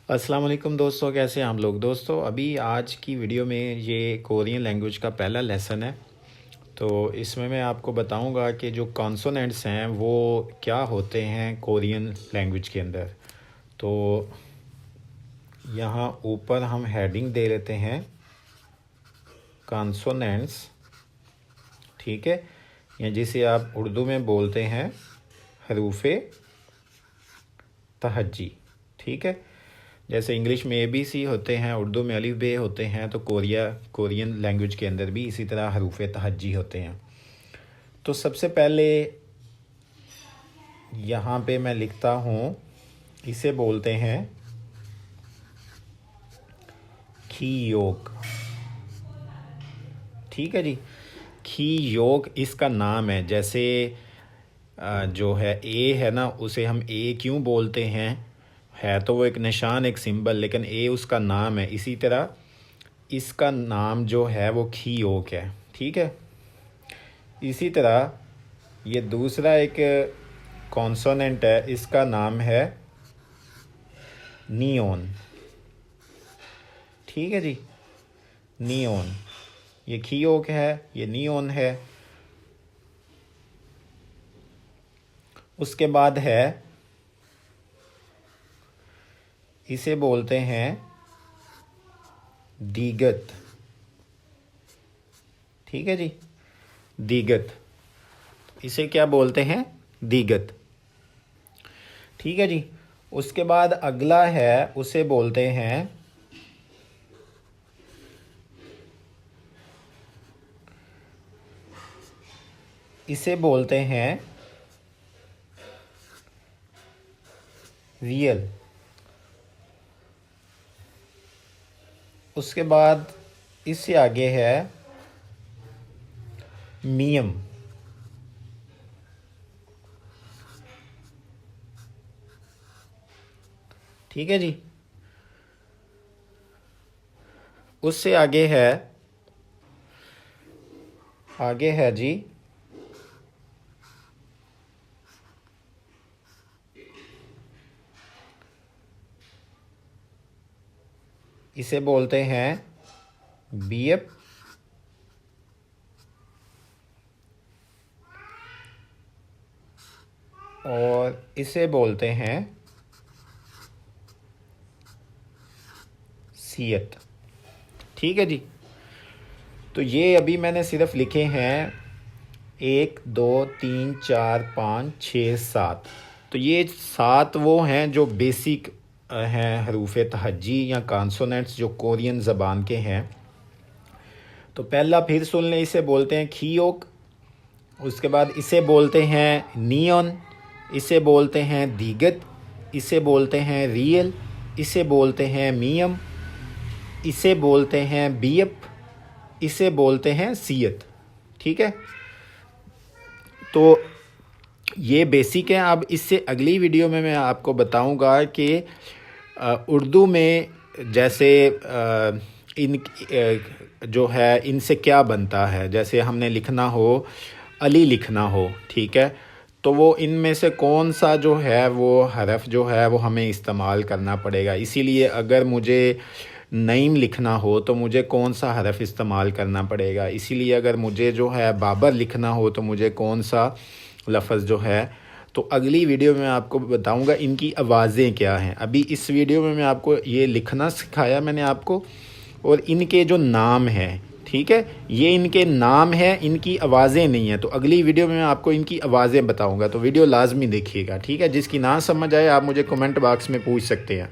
अस्सलाम वालेकुम दोस्तों, कैसे हैं आप लोग। दोस्तों अभी आज की वीडियो में ये कोरियन लैंग्वेज का पहला लेसन है। तो इसमें मैं आपको बताऊंगा कि जो कॉन्सोनेंट्स हैं वो क्या होते हैं कोरियन लैंग्वेज के अंदर। तो यहाँ ऊपर हम हेडिंग दे लेते हैं कॉन्सोनेंट्स, ठीक है, या जिसे आप उर्दू में बोलते हैं हरूफे तहज्जी, ठीक है। जैसे इंग्लिश में ABC होते हैं, उर्दू में अलिफ बे होते हैं, तो कोरियन लैंग्वेज के अंदर भी इसी तरह हरूफ तहज्जी होते हैं। तो सबसे पहले यहाँ पे मैं लिखता हूँ, इसे बोलते हैं खी योग, ठीक है जी। खी योग इसका नाम है। जैसे जो है ए है ना, उसे हम ए क्यों बोलते हैं, है तो वो एक निशान, एक सिंबल, लेकिन ए उसका नाम है। इसी तरह इसका नाम जो है वो खी योग है, ठीक है। इसी तरह ये दूसरा एक कॉन्सोनेंट है, इसका नाम है नियोन, ठीक है जी। नियोन, ये खी योग है, ये नियोन है। उसके बाद है, इसे बोलते हैं दीगत, ठीक है जी। दीगत, इसे क्या बोलते हैं, दीगत, ठीक है जी। उसके बाद अगला है, उसे बोलते हैं इसे बोलते हैं रियल। उसके बाद इससे आगे है मियम, ठीक है जी। उससे आगे है जी इसे बोलते हैं बीएफ, और इसे बोलते हैं सीएत, ठीक है जी। तो ये अभी मैंने सिर्फ लिखे हैं 1 2 3 4 5 6 7। तो ये 7 वो हैं जो बेसिक हैं हरूफ तहज्जी या कॉन्सोनेंट्स जो कोरियन ज़बान के हैं। तो पहला फिर सुन लें, इसे बोलते हैं खीयोक। उसके बाद इसे बोलते हैं नियॉन, इसे बोलते हैं दीगत, इसे बोलते हैं रियल, इसे बोलते हैं मियम, इसे बोलते हैं बीएप, इसे बोलते हैं सीयत, ठीक है। तो ये बेसिक है। अब इससे अगली वीडियो में मैं आपको बताऊंगा कि उर्दू में जैसे इन जो है इनसे क्या बनता है। जैसे हमने लिखना हो, अली लिखना हो, ठीक है, तो वो इनमें से कौन सा जो है वो हरफ जो है वो हमें इस्तेमाल करना पड़ेगा। इसीलिए अगर मुझे नईम लिखना हो तो मुझे कौन सा हरफ इस्तेमाल करना पड़ेगा। इसीलिए अगर मुझे जो है बाबर लिखना हो तो मुझे कौन सा लफ्ज़ जो है। तो अगली वीडियो में आपको बताऊंगा इनकी आवाज़ें क्या हैं। अभी इस वीडियो में मैं आपको ये लिखना सिखाया मैंने आपको, और इनके जो नाम हैं, ठीक है, ये इनके नाम हैं, इनकी आवाज़ें नहीं हैं। तो अगली वीडियो में मैं आपको इनकी आवाज़ें बताऊंगा, तो वीडियो लाजमी देखिएगा, ठीक है। जिसकी ना समझ आए आप मुझे कमेंट बॉक्स में पूछ सकते हैं।